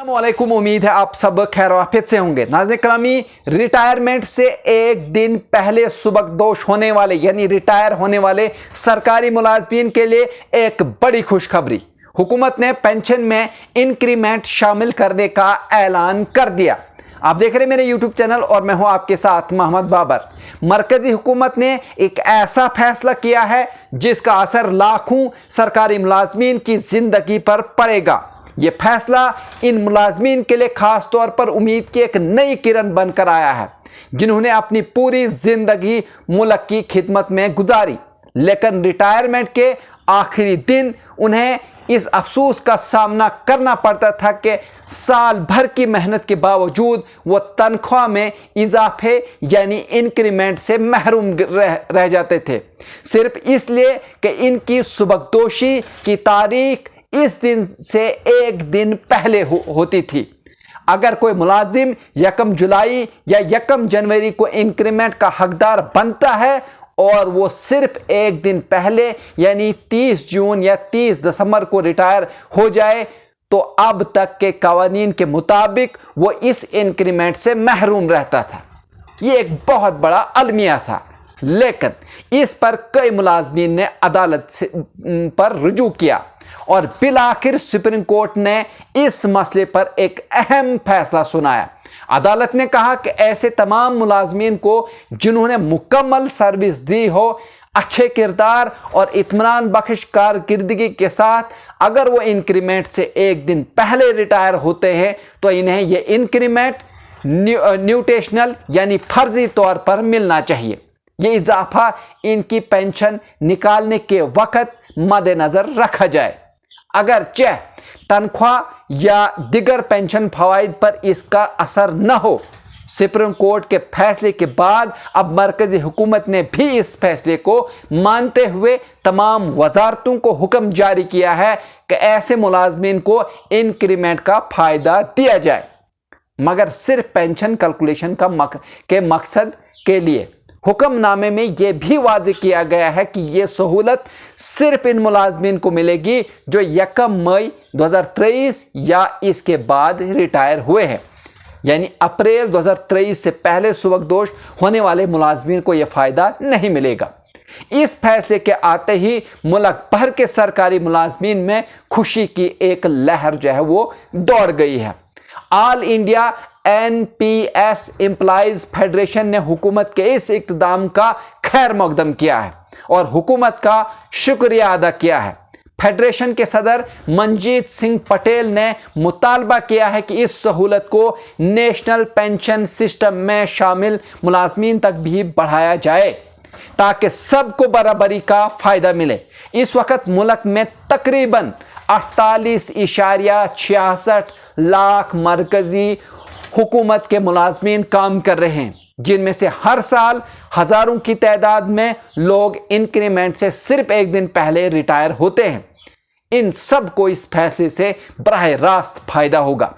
अस्सलामुअलैकुम, उम्मीद है आप सब खैर आफियत से होंगे। नाज़रीन करामी, रिटायरमेंट से एक दिन पहले सुबकदोश होने वाले यानी रिटायर होने वाले सरकारी मुलाजमीन के लिए एक बड़ी खुशखबरी। हुकूमत ने पेंशन में इंक्रीमेंट शामिल करने का ऐलान कर दिया। आप देख रहे हैं मेरे YouTube चैनल और मैं हूं आपके साथ मोहम्मद बाबर। मरकजी हुकूमत ने एक ऐसा फैसला किया है जिसका असर लाखों सरकारी मुलाजमीन की जिंदगी पर पड़ेगा। ये फैसला इन मुलाजमीन के लिए खास तौर पर उम्मीद की एक नई किरण बनकर आया है, जिन्होंने अपनी पूरी जिंदगी मुल्क की खिदमत में गुजारी, लेकिन रिटायरमेंट के आखिरी दिन उन्हें इस अफसोस का सामना करना पड़ता था कि साल भर की मेहनत के बावजूद वो तनख्वाह में इजाफे यानी इंक्रीमेंट से महरूम रह जाते थे, सिर्फ इसलिए कि इनकी सुबकदोशी की तारीख इस दिन से एक दिन पहले होती थी। अगर कोई मुलाजिम 1 जुलाई या 1 जनवरी को इंक्रीमेंट का हकदार बनता है और वो सिर्फ एक दिन पहले यानी 30 जून या 30 दिसंबर को रिटायर हो जाए तो अब तक के कवानीन के मुताबिक वो इस इंक्रीमेंट से महरूम रहता था। ये एक बहुत बड़ा अलमिया था, लेकिन इस पर कई मुलाजमीन ने अदालत पर रुजू किया और बिलाखिर सुप्रीम कोर्ट ने इस मसले पर एक अहम फैसला सुनाया। अदालत ने कहा कि ऐसे तमाम मुलाजमीन को जिन्होंने मुकम्मल सर्विस दी हो, अच्छे किरदार और इत्मीनान बख्श कारकिर्दगी के साथ अगर वो इंक्रीमेंट से एक दिन पहले रिटायर होते हैं तो इन्हें यह इंक्रीमेंट न्यूटेशनल यानी फर्जी तौर पर मिलना चाहिए। ये इजाफा इनकी पेंशन निकालने के वक्त मद्देनजर रखा जाए। अगर चाहे तनख्वाह या दिगर पेंशन फवाइद पर इसका असर न हो। सुप्रीम कोर्ट के फैसले के बाद अब मरकजी हुकूमत ने भी इस फैसले को मानते हुए तमाम वजारतों को हुक्म जारी किया है कि ऐसे मुलाजमीन को इंक्रीमेंट का फ़ायदा दिया जाए, मगर सिर्फ पेंशन कैलकुलेशन के मकसद के लिए। हुक्मनामे में यह भी वाज़ेह किया गया है कि यह सहूलत सिर्फ इन मुलाजमीन को मिलेगी जो 1 मई 2023 या इसके बाद रिटायर हुए हैं, यानी अप्रैल 2023 से पहले सुबकदोश होने वाले मुलाजमीन को यह फ़ायदा नहीं मिलेगा। इस फैसले के आते ही मुल्क भर के सरकारी मुलाजमीन में खुशी की एक लहर जो है वो दौड़ गई है। All India NPS employees federation ने हुकूमत के इस इक़दाम का खैर मकदम किया है और हुकूमत का शुक्रिया अदा किया है। फेडरेशन के सदर मंजीत सिंह पटेल ने मुतालबा किया है कि इस सहूलत को नेशनल पेंशन सिस्टम में शामिल मुलाजमीन तक भी बढ़ाया जाए ताकि सबको बराबरी का फ़ायदा मिले। इस वक्त मुल्क में तकरीबन 48.66 लाख मरकजी हुकूमत के मुलाजमीन काम कर रहे हैं, जिनमें से हर साल हज़ारों की तादाद में लोग इंक्रीमेंट से सिर्फ एक दिन पहले रिटायर होते हैं। इन सब को इस फैसले से बराह रास्त फ़ायदा होगा।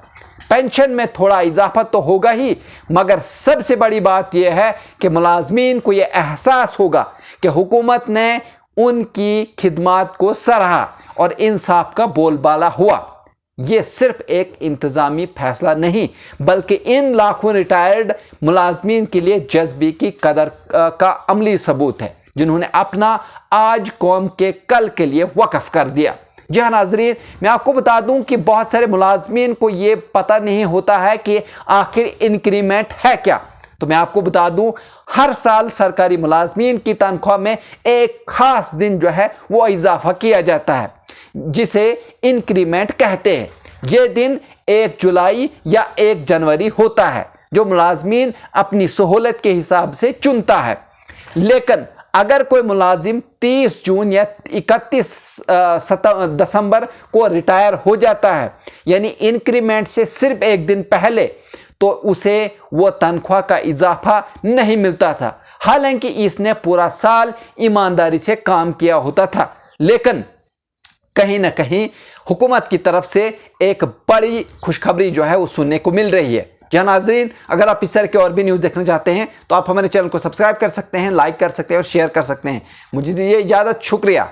पेंशन में थोड़ा इजाफा तो होगा ही, मगर सबसे बड़ी बात यह है कि मुलाजमीन को यह एहसास होगा कि हुकूमत ने उनकी खिदमात को सराहा और इंसाफ का बोलबाला हुआ। ये सिर्फ एक इंतज़ामी फैसला नहीं बल्कि इन लाखों रिटायर्ड मुलाजमीन के लिए जज्बे की कदर का अमली सबूत है, जिन्होंने अपना आज कौम के कल के लिए वक्फ कर दिया। जी हाँ नाजरीन, मैं आपको बता दूं कि बहुत सारे मुलाजमीन को ये पता नहीं होता है कि आखिर इंक्रीमेंट है क्या। तो मैं आपको बता दूं, हर साल सरकारी मुलाजमीन की तनख्वाह में एक ख़ास दिन जो है वो इजाफा किया जाता है, जिसे इंक्रीमेंट कहते हैं। ये दिन 1 जुलाई या 1 जनवरी होता है, जो मुलाजमीन अपनी सहूलत के हिसाब से चुनता है। लेकिन अगर कोई मुलाजिम 30 जून या 31 दिसंबर को रिटायर हो जाता है, यानी इंक्रीमेंट से सिर्फ एक दिन पहले, तो उसे वो तनख्वाह का इजाफा नहीं मिलता था, हालांकि इसने पूरा साल ईमानदारी से काम किया होता था। लेकिन कहीं ना कहीं हुकूमत की तरफ से एक बड़ी खुशखबरी जो है वो सुनने को मिल रही है। जहाँ नाजरीन, अगर आप इस तरह के और भी न्यूज़ देखना चाहते हैं तो आप हमारे चैनल को सब्सक्राइब कर सकते हैं, लाइक कर सकते हैं और शेयर कर सकते हैं। मुझे दीजिए इजाज़त, शुक्रिया।